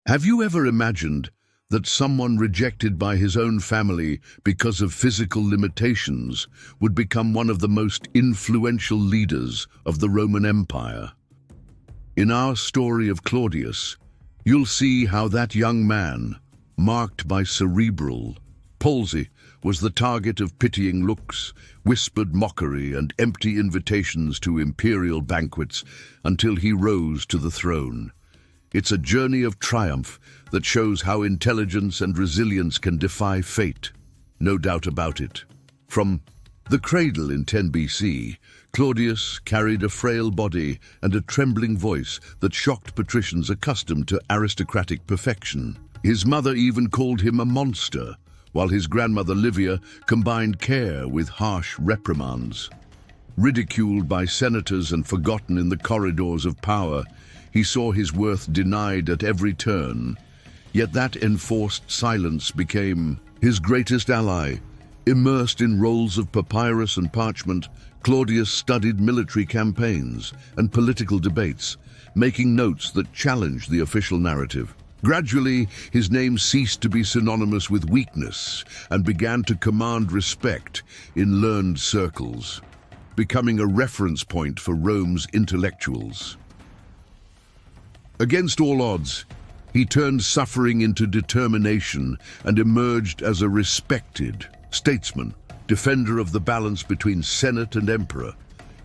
Have you ever imagined that someone rejected by his own family because of physical limitations would become one of the most influential leaders of the Roman Empire? In our story of Claudius, you'll see how that young man, marked by cerebral palsy, was the target of pitying looks, whispered mockery, and empty invitations to imperial banquets until he rose to the throne. It's a journey of triumph that shows how intelligence and resilience can defy fate. No doubt about it. From the cradle in 10 BC, Claudius carried a frail body and a trembling voice that shocked patricians accustomed to aristocratic perfection. His mother even called him a monster, while his grandmother Livia combined care with harsh reprimands. Ridiculed by senators and forgotten in the corridors of power, he saw his worth denied at every turn. Yet that enforced silence became his greatest ally. Immersed in rolls of papyrus and parchment, Claudius studied military campaigns and political debates, making notes that challenged the official narrative. Gradually, his name ceased to be synonymous with weakness and began to command respect in learned circles, becoming a reference point for Rome's intellectuals. Against all odds, he turned suffering into determination and emerged as a respected statesman, defender of the balance between Senate and Emperor.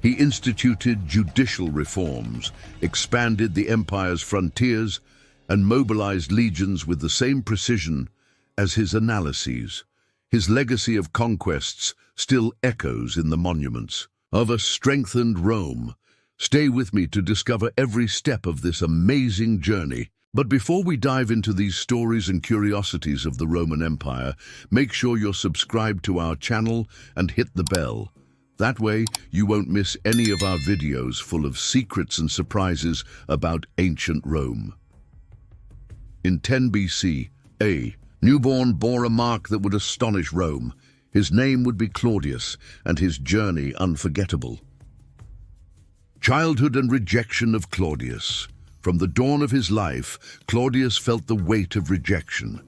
He instituted judicial reforms, expanded the empire's frontiers, and mobilized legions with the same precision as his analyses. His legacy of conquests still echoes in the monuments of a strengthened Rome. Stay with me to discover every step of this amazing journey. But before we dive into these stories and curiosities of the Roman Empire, make sure you're subscribed to our channel and hit the bell. That way, you won't miss any of our videos full of secrets and surprises about ancient Rome. In 10 BC, a newborn bore a mark that would astonish Rome. His name would be Claudius, and his journey unforgettable. Childhood and rejection of Claudius. From the dawn of his life, Claudius felt the weight of rejection.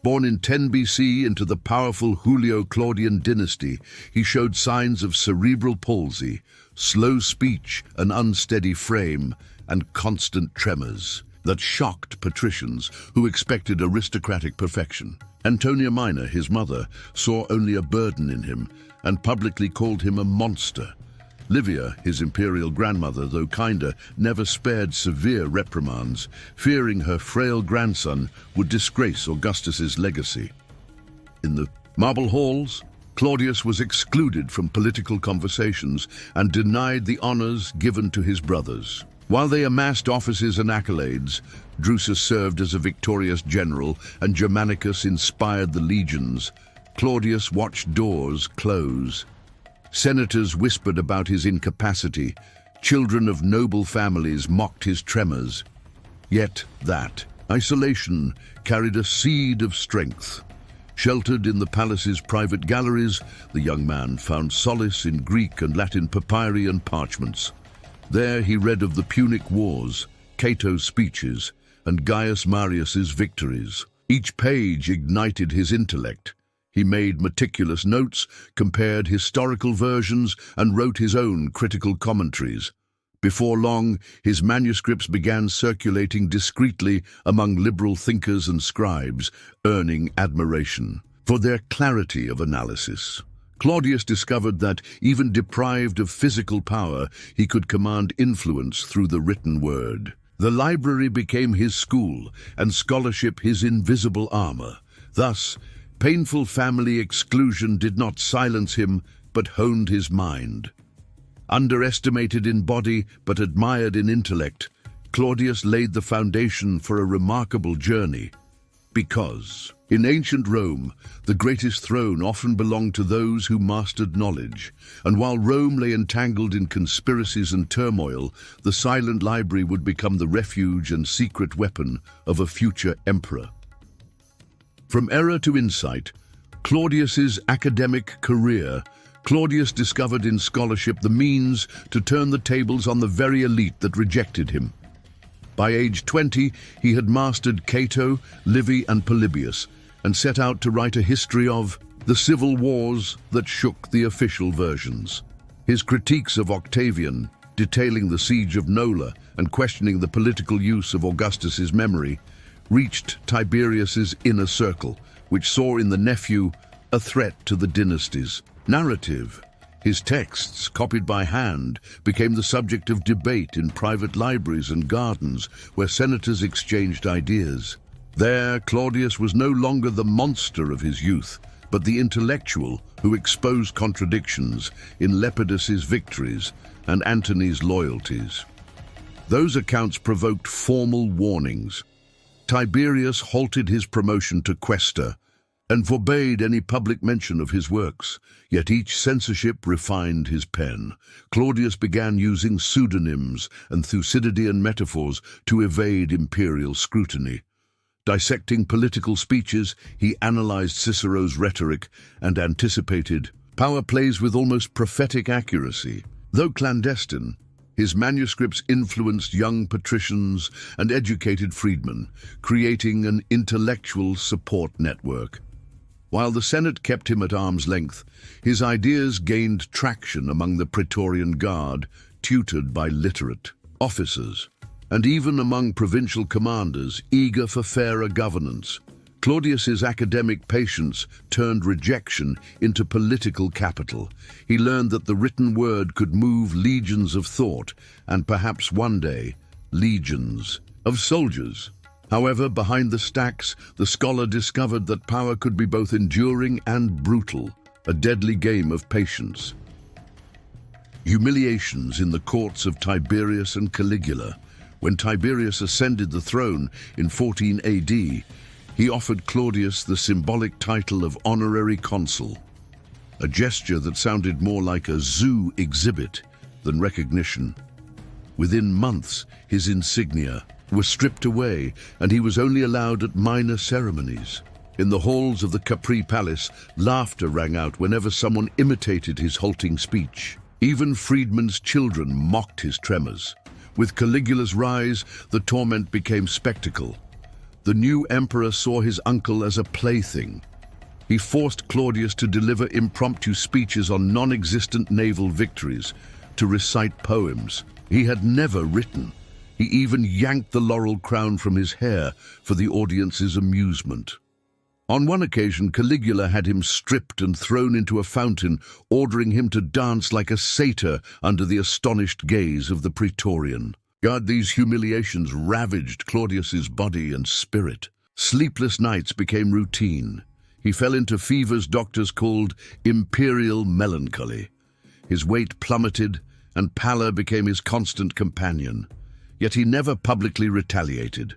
Born in 10 BC into the powerful Julio-Claudian Dynasty, he showed signs of cerebral palsy, slow speech, an unsteady frame, and constant tremors that shocked patricians who expected aristocratic perfection. Antonia Minor, his mother, saw only a burden in him and publicly called him a monster. Livia, his imperial grandmother, though kinder, never spared severe reprimands, fearing her frail grandson would disgrace Augustus's legacy. In the marble halls, Claudius was excluded from political conversations and denied the honors given to his brothers. While they amassed offices and accolades, Drusus served as a victorious general and Germanicus inspired the legions. Claudius watched doors close. Senators whispered about his incapacity. Children of noble families mocked his tremors. Yet that isolation carried a seed of strength. Sheltered in the palace's private galleries, the young man found solace in Greek and Latin papyri and parchments. There he read of the Punic Wars, Cato's speeches, and Gaius Marius's victories. Each page ignited his intellect. He made meticulous notes, compared historical versions, and wrote his own critical commentaries. Before long, his manuscripts began circulating discreetly among liberal thinkers and scribes, earning admiration for their clarity of analysis. Claudius discovered that, even deprived of physical power, he could command influence through the written word. The library became his school, and scholarship his invisible armor. Thus, painful family exclusion did not silence him, but honed his mind. Underestimated in body, but admired in intellect, Claudius laid the foundation for a remarkable journey. Because, in ancient Rome, the greatest throne often belonged to those who mastered knowledge, and while Rome lay entangled in conspiracies and turmoil, the silent library would become the refuge and secret weapon of a future emperor. From error to insight, Claudius's academic career. Claudius discovered in scholarship the means to turn the tables on the very elite that rejected him. By age 20, he had mastered Cato, Livy, and Polybius, and set out to write a history of the civil wars that shook the official versions. His critiques of Octavian, detailing the siege of Nola and questioning the political use of Augustus's memory, reached Tiberius's inner circle, which saw in the nephew a threat to the dynasty's narrative. His texts, copied by hand, became the subject of debate in private libraries and gardens where senators exchanged ideas. There, Claudius was no longer the monster of his youth, but the intellectual who exposed contradictions in Lepidus's victories and Antony's loyalties. Those accounts provoked formal warnings. Tiberius halted his promotion to quaestor and forbade any public mention of his works, yet each censorship refined his pen. Claudius began using pseudonyms and Thucydidean metaphors to evade imperial scrutiny. Dissecting political speeches, he analyzed Cicero's rhetoric and anticipated power plays with almost prophetic accuracy. Though clandestine, his manuscripts influenced young patricians and educated freedmen, creating an intellectual support network. While the Senate kept him at arm's length, his ideas gained traction among the Praetorian Guard, tutored by literate officers, and even among provincial commanders eager for fairer governance. Claudius's academic patience turned rejection into political capital. He learned that the written word could move legions of thought, and perhaps one day, legions of soldiers. However, behind the stacks, the scholar discovered that power could be both enduring and brutal, a deadly game of patience. Humiliations in the courts of Tiberius and Caligula. When Tiberius ascended the throne in 14 AD, he offered Claudius the symbolic title of honorary consul, a gesture that sounded more like a zoo exhibit than recognition. Within months, his insignia were stripped away, and he was only allowed at minor ceremonies. In the halls of the Capri Palace, laughter rang out whenever someone imitated his halting speech. Even freedmen's children mocked his tremors. With Caligula's rise, the torment became spectacle. The new emperor saw his uncle as a plaything. He forced Claudius to deliver impromptu speeches on non-existent naval victories, to recite poems he had never written. He even yanked the laurel crown from his hair for the audience's amusement. On one occasion, Caligula had him stripped and thrown into a fountain, ordering him to dance like a satyr under the astonished gaze of the Praetorian. These humiliations ravaged Claudius's body and spirit. Sleepless nights became routine. He fell into fevers doctors called Imperial melancholy. His weight plummeted, and pallor became his constant companion. Yet he never publicly retaliated.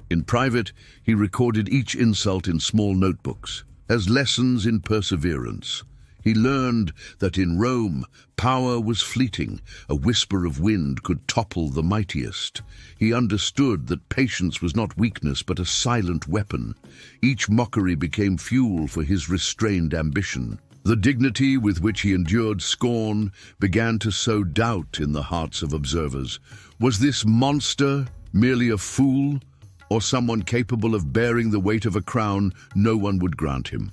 In private, he recorded each insult in small notebooks, as lessons in perseverance. He learned that in Rome, power was fleeting. A whisper of wind could topple the mightiest. He understood that patience was not weakness, but a silent weapon. Each mockery became fuel for his restrained ambition. The dignity with which he endured scorn began to sow doubt in the hearts of observers. Was this monster merely a fool, or someone capable of bearing the weight of a crown no one would grant him?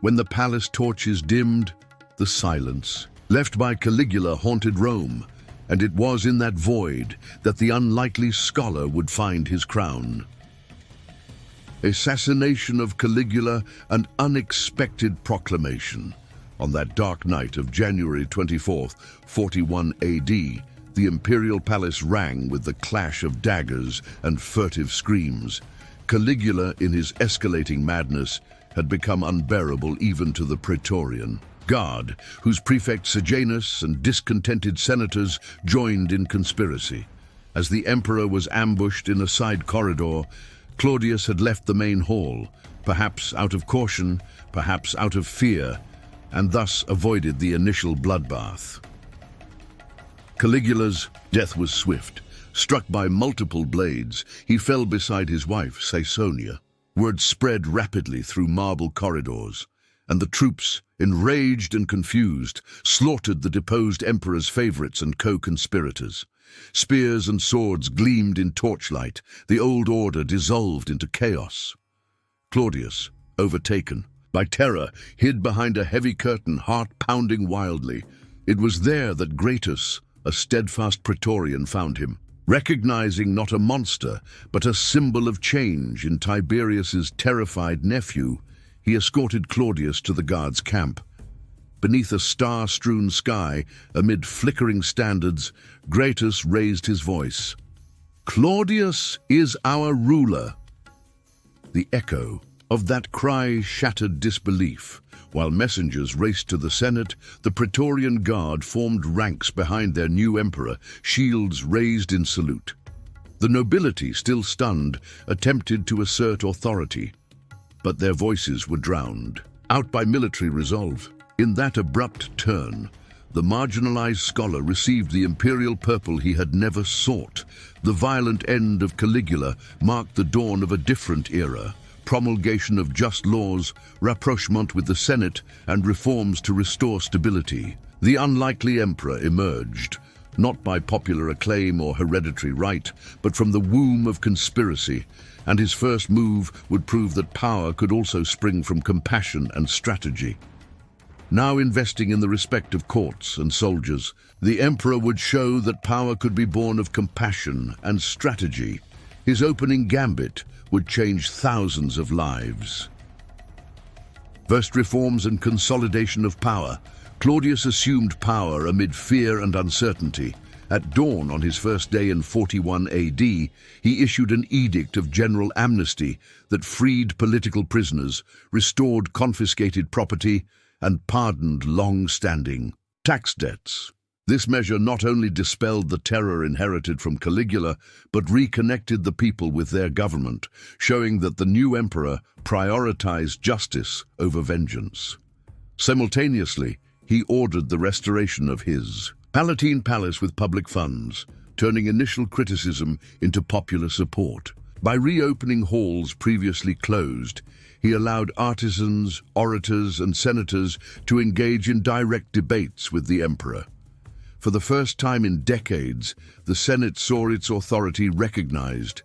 When the palace torches dimmed, the silence left by Caligula haunted Rome, and it was in that void that the unlikely scholar would find his crown. Assassination of Caligula, an unexpected proclamation. On that dark night of January 24th, 41 AD, the Imperial Palace rang with the clash of daggers and furtive screams. Caligula, in his escalating madness, had become unbearable even to the Praetorian Guard, whose prefect Sejanus and discontented senators joined in conspiracy. As the emperor was ambushed in a side corridor, Claudius had left the main hall, perhaps out of caution, perhaps out of fear, and thus avoided the initial bloodbath. Caligula's death was swift. Struck by multiple blades, he fell beside his wife, Caesonia. Word spread rapidly through marble corridors, and the troops, enraged and confused, slaughtered the deposed emperor's favorites and co-conspirators. Spears and swords gleamed in torchlight. The old order dissolved into chaos. Claudius, overtaken by terror, hid behind a heavy curtain, heart pounding wildly. It was there that Gratus, a steadfast Praetorian, found him. Recognizing not a monster, but a symbol of change in Tiberius's terrified nephew, he escorted Claudius to the guards' camp. Beneath a star-strewn sky, amid flickering standards, Gratus raised his voice. "Claudius is our ruler." The echo of that cry shattered disbelief. While messengers raced to the Senate, the Praetorian Guard formed ranks behind their new emperor, shields raised in salute. The nobility, still stunned, attempted to assert authority, but their voices were drowned out by military resolve. In that abrupt turn, the marginalized scholar received the imperial purple he had never sought. The violent end of Caligula marked the dawn of a different era. Promulgation of just laws, rapprochement with the Senate, and reforms to restore stability. The unlikely emperor emerged, not by popular acclaim or hereditary right, but from the womb of conspiracy, and his first move would prove that power could also spring from compassion and strategy. Now investing in the respect of courts and soldiers, the emperor would show that power could be born of compassion and strategy. His opening gambit would change thousands of lives. First reforms and consolidation of power. Claudius assumed power amid fear and uncertainty. At dawn on his first day in 41 AD, he issued an edict of general amnesty that freed political prisoners, restored confiscated property, and pardoned long-standing tax debts. This measure not only dispelled the terror inherited from Caligula, but reconnected the people with their government, showing that the new emperor prioritized justice over vengeance. Simultaneously, he ordered the restoration of his Palatine Palace with public funds, turning initial criticism into popular support. By reopening halls previously closed, he allowed artisans, orators, and senators to engage in direct debates with the emperor. For the first time in decades, the Senate saw its authority recognized.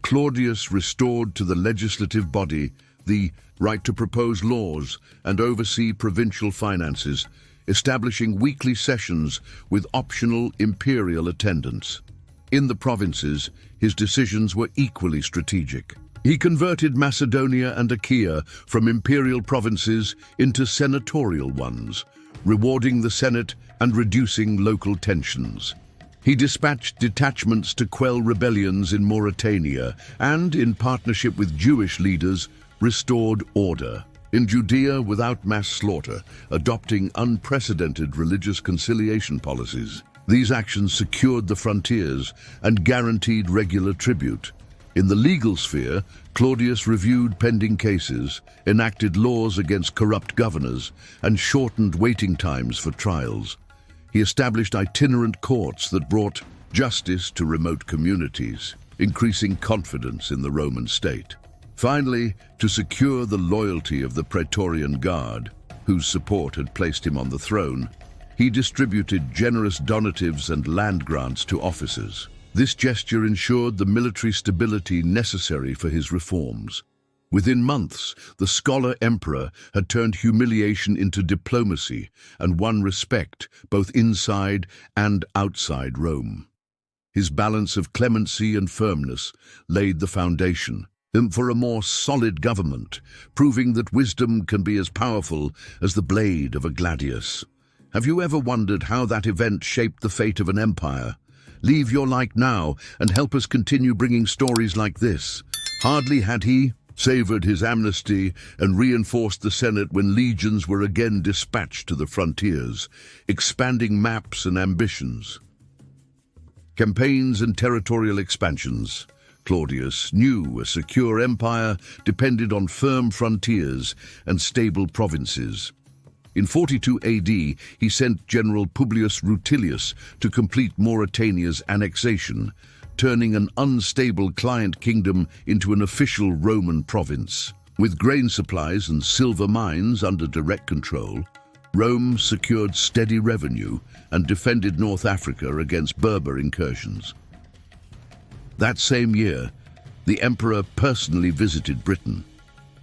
Claudius restored to the legislative body the right to propose laws and oversee provincial finances, establishing weekly sessions with optional imperial attendance. In the provinces, his decisions were equally strategic. He converted Macedonia and Achaia from imperial provinces into senatorial ones, rewarding the Senate and reducing local tensions. He dispatched detachments to quell rebellions in Mauritania and, in partnership with Jewish leaders, restored order in Judea without mass slaughter, adopting unprecedented religious conciliation policies. These actions secured the frontiers and guaranteed regular tribute. In the legal sphere, Claudius reviewed pending cases, enacted laws against corrupt governors, and shortened waiting times for trials. He established itinerant courts that brought justice to remote communities, increasing confidence in the Roman state. Finally, to secure the loyalty of the Praetorian Guard, whose support had placed him on the throne, he distributed generous donatives and land grants to officers. This gesture ensured the military stability necessary for his reforms. Within months, the scholar emperor had turned humiliation into diplomacy and won respect both inside and outside Rome. His balance of clemency and firmness laid the foundation for a more solid government, proving that wisdom can be as powerful as the blade of a gladius. Have you ever wondered how that event shaped the fate of an empire? Leave your like now and help us continue bringing stories like this. Hardly had he savored his amnesty and reinforced the Senate when legions were again dispatched to the frontiers, expanding maps and ambitions. Campaigns and territorial expansions. Claudius knew a secure empire depended on firm frontiers and stable provinces. In 42 AD, he sent General Publius Rutilius to complete Mauritania's annexation, turning an unstable client kingdom into an official Roman province. With grain supplies and silver mines under direct control, Rome secured steady revenue and defended North Africa against Berber incursions. That same year, the emperor personally visited Britain,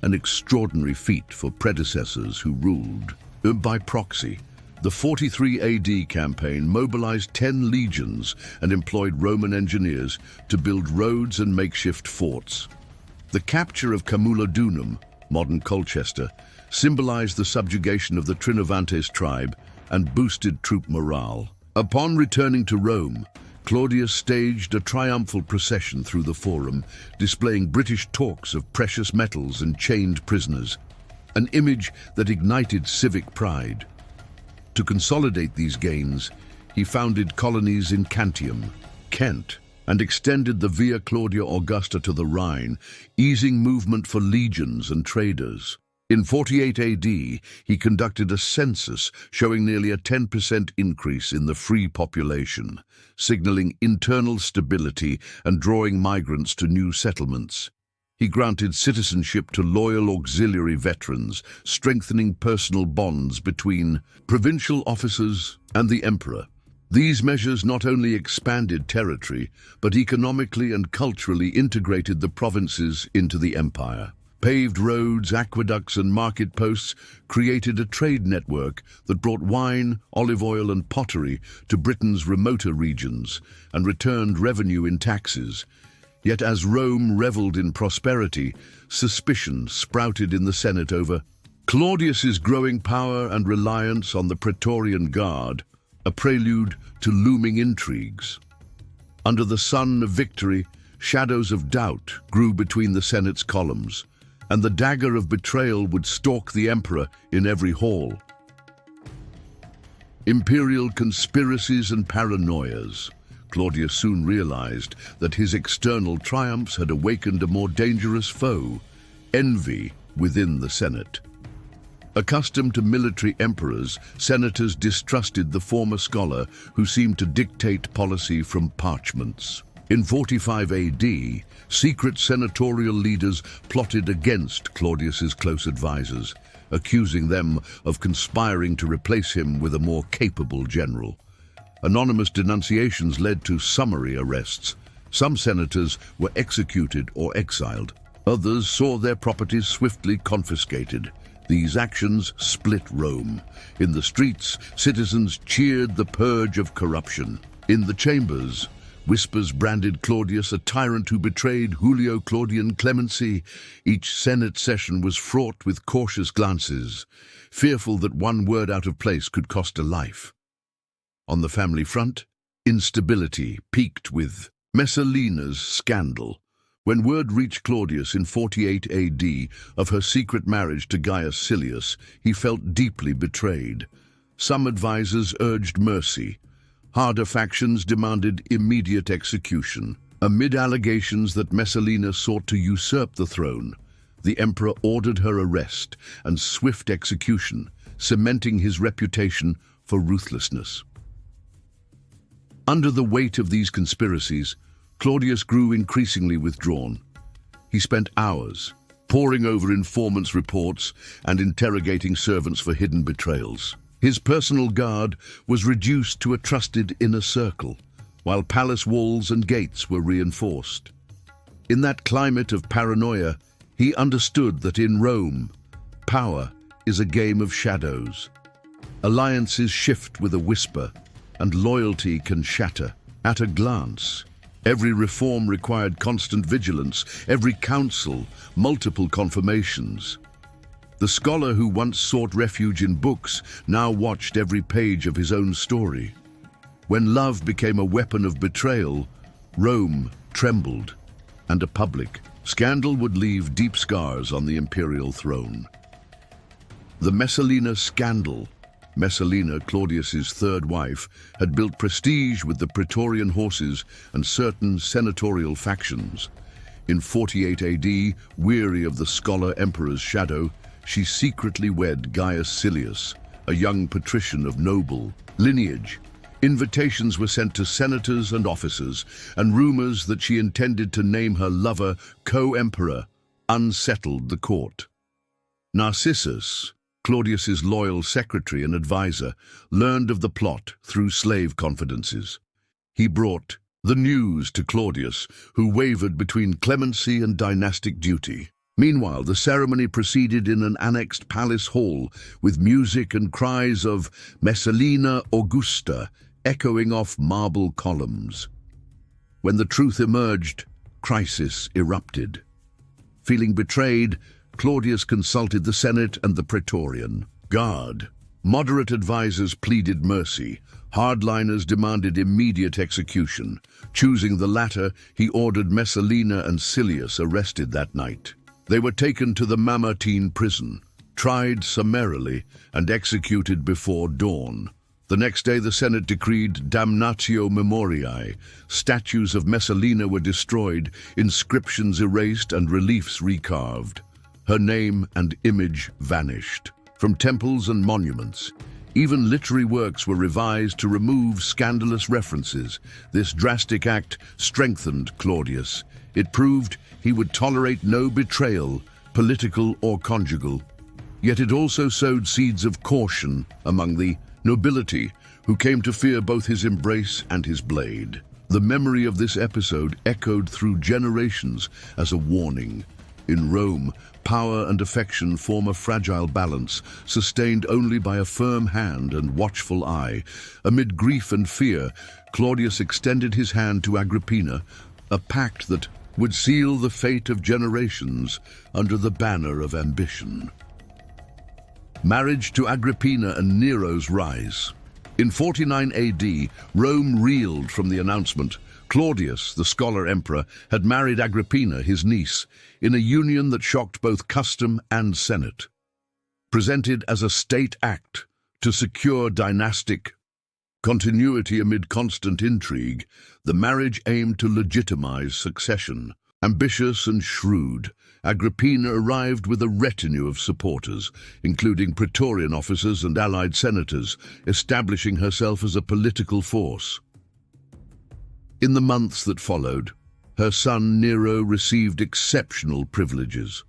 an extraordinary feat for predecessors who ruled by proxy. The 43 AD campaign mobilized 10 legions and employed Roman engineers to build roads and makeshift forts. The capture of Camulodunum, modern Colchester, symbolized the subjugation of the Trinovantes tribe and boosted troop morale. Upon returning to Rome, Claudius staged a triumphal procession through the Forum, displaying British talks of precious metals and chained prisoners, an image that ignited civic pride. To consolidate these gains, he founded colonies in Cantium, Kent, and extended the Via Claudia Augusta to the Rhine, easing movement for legions and traders. In 48 AD, he conducted a census showing nearly a 10% increase in the free population, signaling internal stability and drawing migrants to new settlements. He granted citizenship to loyal auxiliary veterans, strengthening personal bonds between provincial officers and the emperor. These measures not only expanded territory, but economically and culturally integrated the provinces into the empire. Paved roads, aqueducts, and market posts created a trade network that brought wine, olive oil, and pottery to Britain's remoter regions and returned revenue in taxes. Yet as Rome reveled in prosperity, suspicion sprouted in the Senate over Claudius's growing power and reliance on the Praetorian Guard, a prelude to looming intrigues. Under the sun of victory, shadows of doubt grew between the Senate's columns, and the dagger of betrayal would stalk the emperor in every hall. Imperial conspiracies and paranoias. Claudius soon realized that his external triumphs had awakened a more dangerous foe, envy within the Senate. Accustomed to military emperors, senators distrusted the former scholar who seemed to dictate policy from parchments. In 45 AD, secret senatorial leaders plotted against Claudius's close advisors, accusing them of conspiring to replace him with a more capable general. Anonymous denunciations led to summary arrests. Some senators were executed or exiled. Others saw their properties swiftly confiscated. These actions split Rome. In the streets, citizens cheered the purge of corruption. In the chambers, whispers branded Claudius a tyrant who betrayed Julio-Claudian clemency. Each Senate session was fraught with cautious glances, fearful that one word out of place could cost a life. On the family front, instability peaked with Messalina's Scandal. When word reached Claudius in 48 AD of her secret marriage to Gaius Silius, he felt deeply betrayed. Some advisors urged mercy. Harder factions demanded immediate execution. Amid allegations that Messalina sought to usurp the throne, the emperor ordered her arrest and swift execution, cementing his reputation for ruthlessness. Under the weight of these conspiracies, Claudius grew increasingly withdrawn. He spent hours poring over informants' reports and interrogating servants for hidden betrayals. His personal guard was reduced to a trusted inner circle, while palace walls and gates were reinforced. In that climate of paranoia, he understood that in Rome, power is a game of shadows. Alliances shift with a whisper, and loyalty can shatter at a glance. Every reform required constant vigilance, every council, multiple confirmations. The scholar who once sought refuge in books now watched every page of his own story. When love became a weapon of betrayal, Rome trembled, and a public scandal would leave deep scars on the imperial throne. The Messalina Scandal. Messalina, Claudius's third wife, had built prestige with the Praetorian horses and certain senatorial factions. In 48 AD, weary of the scholar emperor's shadow, she secretly wed Gaius Silius, a young patrician of noble lineage. Invitations were sent to senators and officers, and rumors that she intended to name her lover co-emperor unsettled the court. Narcissus, Claudius's loyal secretary and advisor, learned of the plot through slave confidences. He brought the news to Claudius, who wavered between clemency and dynastic duty. Meanwhile, the ceremony proceeded in an annexed palace hall, with music and cries of Messalina Augusta echoing off marble columns. When the truth emerged, crisis erupted. Feeling betrayed, Claudius consulted the Senate and the Praetorian Guard. Moderate advisors pleaded mercy. Hardliners demanded immediate execution. Choosing the latter, he ordered Messalina and Silius arrested that night. They were taken to the Mamertine prison, tried summarily, and executed before dawn. The next day the Senate decreed damnatio memoriae. Statues of Messalina were destroyed, inscriptions erased and reliefs recarved. Her name and image vanished from temples and monuments. Even literary works were revised to remove scandalous references. This drastic act strengthened Claudius. It proved he would tolerate no betrayal, political or conjugal. Yet it also sowed seeds of caution among the nobility, who came to fear both his embrace and his blade. The memory of this episode echoed through generations as a warning. In Rome, power and affection form a fragile balance, sustained only by a firm hand and watchful eye. Amid grief and fear, Claudius extended his hand to Agrippina, a pact that would seal the fate of generations under the banner of ambition. Marriage to Agrippina and Nero's rise. In 49 AD, Rome reeled from the announcement. Claudius, the scholar emperor, had married Agrippina, his niece, in a union that shocked both custom and Senate. Presented as a state act to secure dynastic continuity amid constant intrigue, the marriage aimed to legitimize succession. Ambitious and shrewd, Agrippina arrived with a retinue of supporters, including Praetorian officers and allied senators, establishing herself as a political force. In the months that followed, her son Nero received exceptional privileges.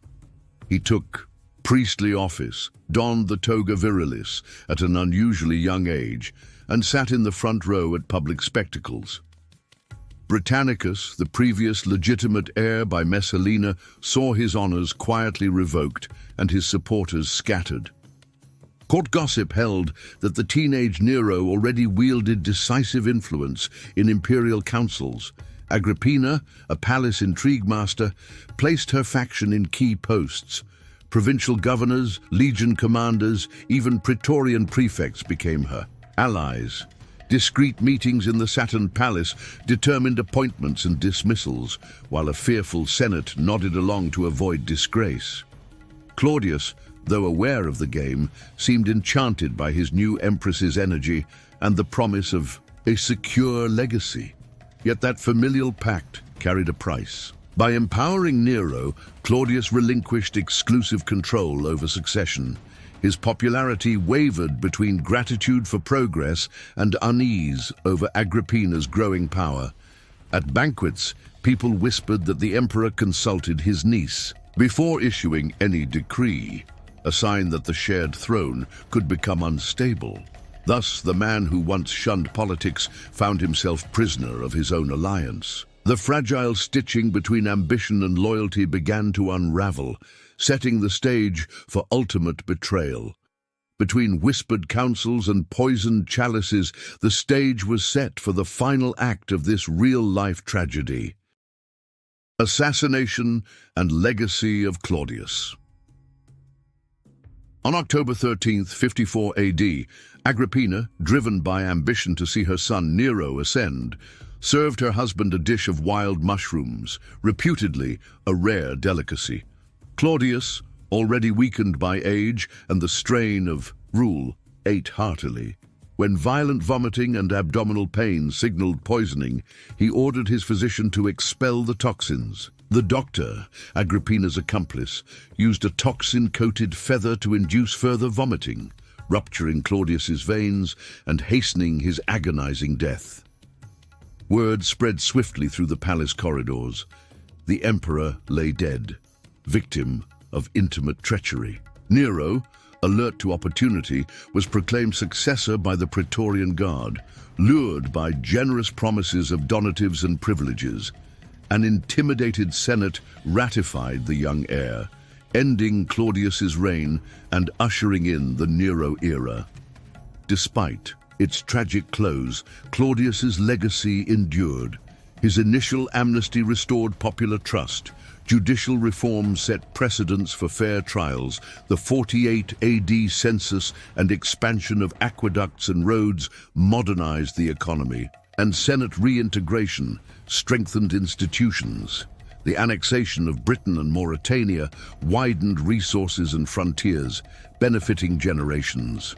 He took priestly office, donned the toga virilis at an unusually young age, and sat in the front row at public spectacles. Britannicus, the previous legitimate heir by Messalina, saw his honors quietly revoked and his supporters scattered. Court gossip held that the teenage Nero already wielded decisive influence in imperial councils. Agrippina, a palace intrigue master, placed her faction in key posts. Provincial governors, legion commanders, even Praetorian prefects became her allies. Discreet meetings in the Saturn Palace determined appointments and dismissals, while a fearful Senate nodded along to avoid disgrace. Claudius, though aware of the game, seemed enchanted by his new empress's energy and the promise of a secure legacy. Yet that familial pact carried a price. By empowering Nero, Claudius relinquished exclusive control over succession. His popularity wavered between gratitude for progress and unease over Agrippina's growing power. At banquets, people whispered that the emperor consulted his niece before issuing any decree, a sign that the shared throne could become unstable. Thus, the man who once shunned politics found himself prisoner of his own alliance. The fragile stitching between ambition and loyalty began to unravel, setting the stage for ultimate betrayal. Between whispered counsels and poisoned chalices, the stage was set for the final act of this real-life tragedy. Assassination and legacy of Claudius. On October 13, 54 AD, Agrippina, driven by ambition to see her son Nero ascend, served her husband a dish of wild mushrooms, reputedly a rare delicacy. Claudius, already weakened by age and the strain of rule, ate heartily. When violent vomiting and abdominal pain signaled poisoning, he ordered his physician to expel the toxins. The doctor, Agrippina's accomplice, used a toxin-coated feather to induce further vomiting, rupturing Claudius's veins and hastening his agonizing death. Word spread swiftly through the palace corridors. The emperor lay dead, victim of intimate treachery. Nero, alert to opportunity, was proclaimed successor by the Praetorian Guard, lured by generous promises of donatives and privileges. An intimidated Senate ratified the young heir, ending Claudius's reign and ushering in the Nero era. Despite its tragic close, Claudius's legacy endured. His initial amnesty restored popular trust. Judicial reforms set precedents for fair trials. The 48 AD census and expansion of aqueducts and roads modernized the economy. And Senate reintegration strengthened institutions. The annexation of Britain and Mauritania widened resources and frontiers, benefiting generations.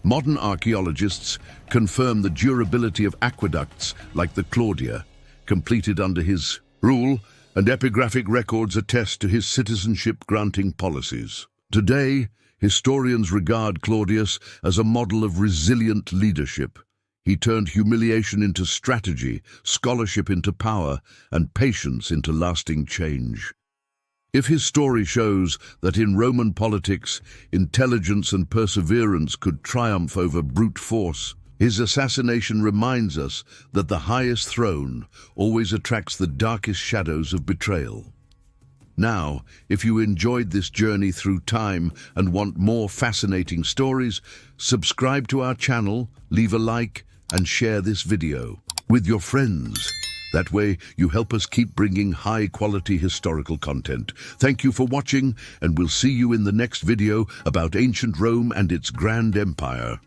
Modern archaeologists confirm the durability of aqueducts like the Claudia, completed under his rule, and epigraphic records attest to his citizenship-granting policies. Today, historians regard Claudius as a model of resilient leadership. He turned humiliation into strategy, scholarship into power, and patience into lasting change. If his story shows that in Roman politics, intelligence and perseverance could triumph over brute force, his assassination reminds us that the highest throne always attracts the darkest shadows of betrayal. Now, if you enjoyed this journey through time and want more fascinating stories, subscribe to our channel, leave a like, and share this video with your friends. That way, you help us keep bringing high-quality historical content. Thank you for watching, and we'll see you in the next video about ancient Rome and its grand empire.